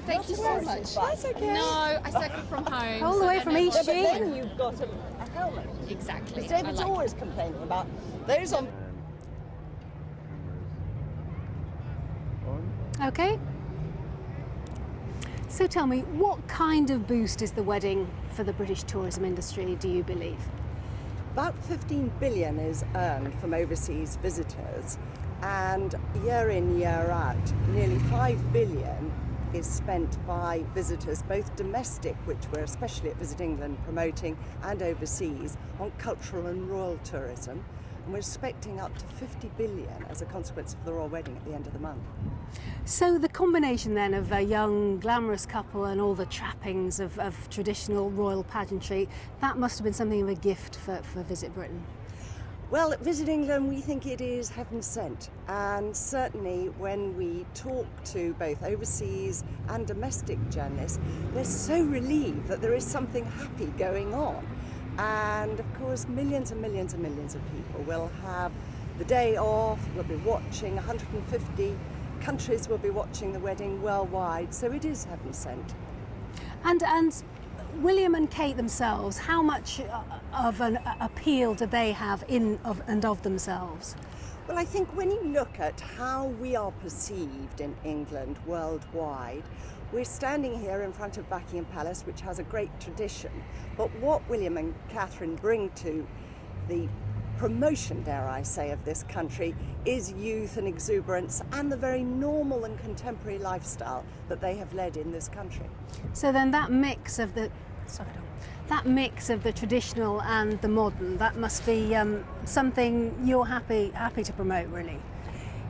Thank you so much. That's okay. No, I circle from home. All the way from East But then you've got a helmet. Exactly. Because David's always complaining about those on. Okay. So tell me, what kind of boost is the wedding for the British tourism industry, do you believe? About 15 billion is earned from overseas visitors, and year in, year out, nearly 5 billion is spent by visitors, both domestic, which we're especially at Visit England promoting, and overseas, on cultural and royal tourism. And we're expecting up to 50 billion as a consequence of the royal wedding at the end of the month. So the combination then of a young, glamorous couple and all the trappings of traditional royal pageantry, that must have been something of a gift for Visit Britain. Well, at Visit England, we think it is heaven sent, and certainly when we talk to both overseas and domestic journalists, they're so relieved that there is something happy going on. And of course, millions and millions and millions of people will have the day off, will be watching, 150 countries will be watching the wedding worldwide, so it is heaven sent. And William and Kate themselves, how much of an appeal do they have of themselves? Well, I think when you look at how we are perceived in England worldwide, we're standing here in front of Buckingham Palace, which has a great tradition, but what William and Catherine bring to the promotion, dare I say, of this country is youth and exuberance and the very normal and contemporary lifestyle that they have led in this country. So then that mix of the traditional and the modern, that must be something you're happy to promote, really.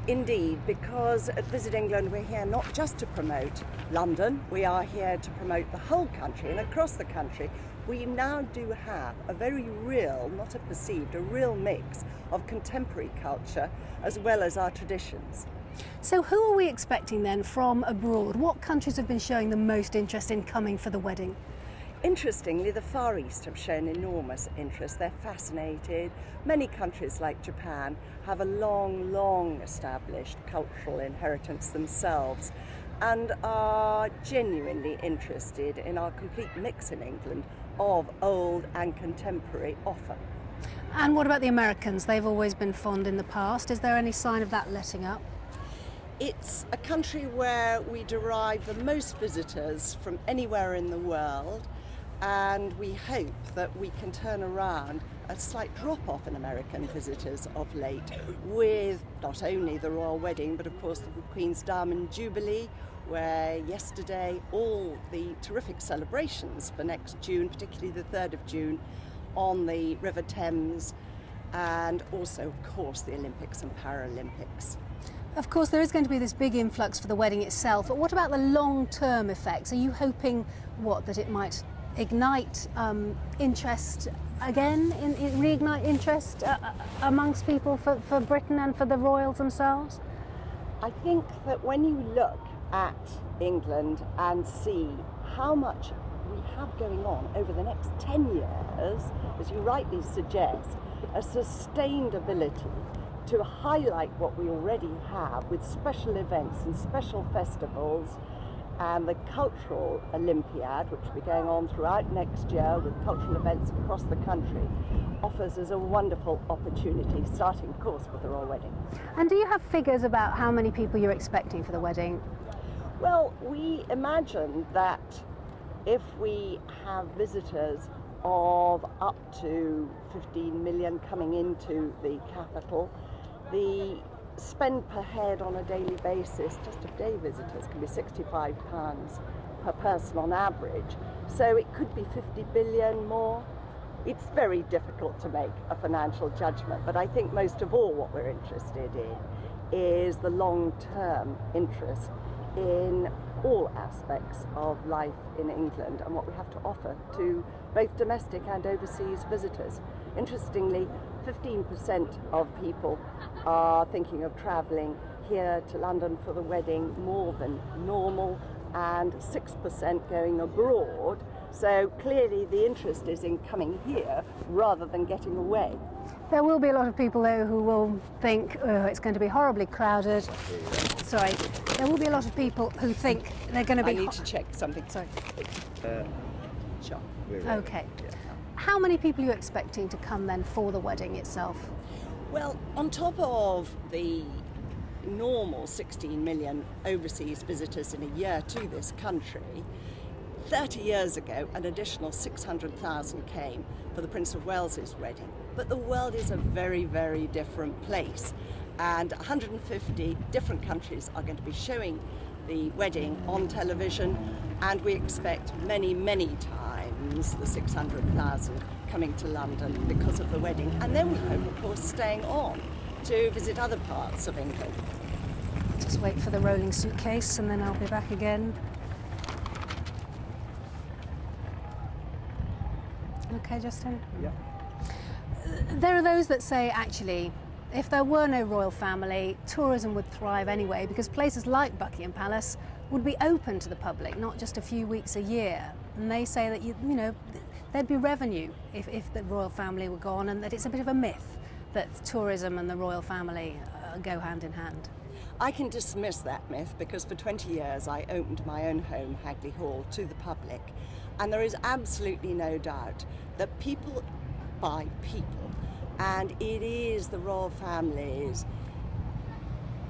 Indeed, because at Visit England we're here not just to promote London, we are here to promote the whole country, and across the country we now do have a very real, not a perceived, a real mix of contemporary culture as well as our traditions. So who are we expecting then from abroad? What countries have been showing the most interest in coming for the wedding? Interestingly, the Far East have shown enormous interest. They're fascinated. Many countries like Japan have a long established cultural inheritance themselves and are genuinely interested in our complete mix in England of old and contemporary offer. And what about the Americans? They've always been fond in the past. Is there any sign of that letting up? It's a country where we derive the most visitors from anywhere in the world, and we hope that we can turn around a slight drop-off in American visitors of late with not only the royal wedding but of course the Queen's Diamond Jubilee, where yesterday all the terrific celebrations for next June, particularly the 3rd of June, on the River Thames, and also of course the Olympics and Paralympics. Of course there is going to be this big influx for the wedding itself, but what about the long-term effects? Are you hoping that it might ignite interest again, reignite interest amongst people for Britain and for the royals themselves? I think that when you look at England and see how much we have going on over the next 10 years, as you rightly suggest, a sustained ability to highlight what we already have with special events and special festivals, and the Cultural Olympiad, which will be going on throughout next year with cultural events across the country, offers us a wonderful opportunity, starting of course with the royal wedding. And do you have figures about how many people you're expecting for the wedding? Well, we imagine that if we have visitors of up to 15 million coming into the capital, the spend per head on a daily basis, just of day visitors, can be £65 per person on average. So it could be 50 billion more. It's very difficult to make a financial judgment, but I think most of all what we're interested in is the long-term interest in all aspects of life in England and what we have to offer to both domestic and overseas visitors. Interestingly, 15% of people are thinking of travelling here to London for the wedding more than normal, and 6% going abroad. So clearly the interest is in coming here rather than getting away. There will be a lot of people though who will think, oh, it's going to be horribly crowded. sorry, there will be a lot of people who think they're going to be... I need to check something. Sorry. Sure. Okay. How many people are you expecting to come then for the wedding itself? Well, on top of the normal 16 million overseas visitors in a year to this country, 30 years ago an additional 600,000 came for the Prince of Wales's wedding. But the world is a very, very different place, and 150 different countries are going to be showing the wedding on television, and we expect many, many times the 600,000 coming to London because of the wedding. And then we hope, of course, staying on to visit other parts of England. Just wait for the rolling suitcase and then I'll be back again. Okay, Justin? Yeah. There are those that say, actually, if there were no royal family, tourism would thrive anyway, because places like Buckingham Palace would be open to the public, not just a few weeks a year. And they say that, you know, there'd be revenue if the royal family were gone, and that it's a bit of a myth that tourism and the royal family go hand in hand. I can dismiss that myth because for 20 years I opened my own home, Hagley Hall, to the public, and there is absolutely no doubt that people buy people, and it is the royal family's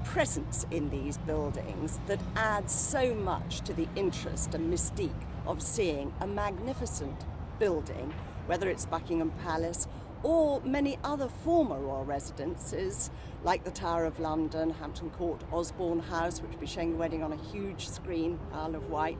presence in these buildings that adds so much to the interest and mystique of seeing a magnificent building, whether it's Buckingham Palace or many other former royal residences like the Tower of London, Hampton Court, Osborne House, which will be showing the wedding on a huge screen, Isle of Wight.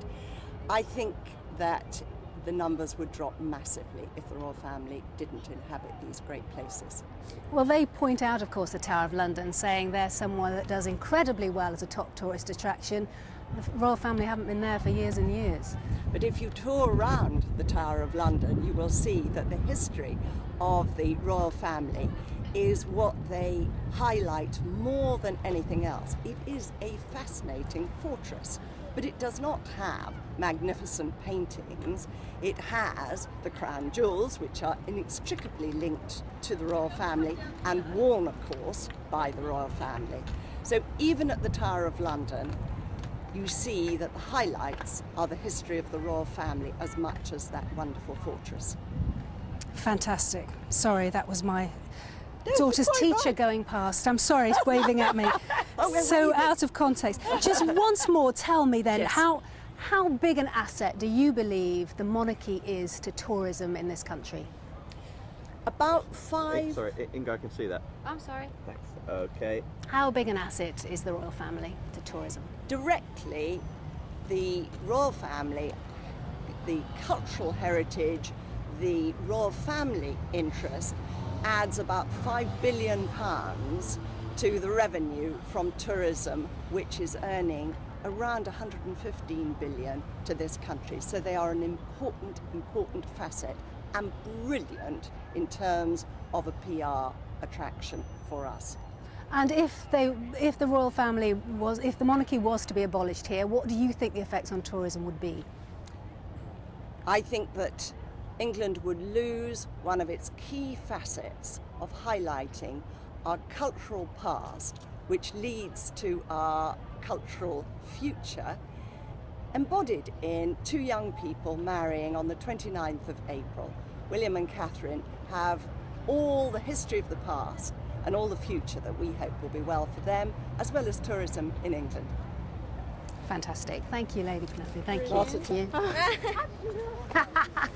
I think that the numbers would drop massively if the royal family didn't inhabit these great places. Well, they point out, of course, the Tower of London, saying they're somewhere that does incredibly well as a top tourist attraction. The royal family haven't been there for years and years. But if you tour around the Tower of London, you will see that the history of the royal family is what they highlight more than anything else. It is a fascinating fortress, but it does not have magnificent paintings. It has the crown jewels, which are inextricably linked to the royal family and worn, of course, by the royal family. So even at the Tower of London, you see that the highlights are the history of the royal family as much as that wonderful fortress. Fantastic. Sorry, that was my daughter's teacher going past. I'm sorry, it's waving at me. So out of context. Just once more, tell me then, yes. how big an asset do you believe the monarchy is to tourism in this country? About 5... Sorry, Inga, I can see that. I'm sorry. Thanks. Okay. How big an asset is the royal family to tourism? Directly, the royal family, the cultural heritage, the royal family interest adds about £5 billion to the revenue from tourism, which is earning around 115 billion to this country. So they are an important facet and brilliant in terms of a PR attraction for us. And if the royal family if the monarchy was to be abolished here, what do you think the effects on tourism would be? I think that England would lose one of its key facets of highlighting our cultural past, which leads to our cultural future, embodied in two young people marrying on the 29th of April. William and Catherine have all the history of the past and all the future that we hope will be well for them, as well as tourism in England. Fantastic. Thank you, Lady Penelope. Thank Not you. at all.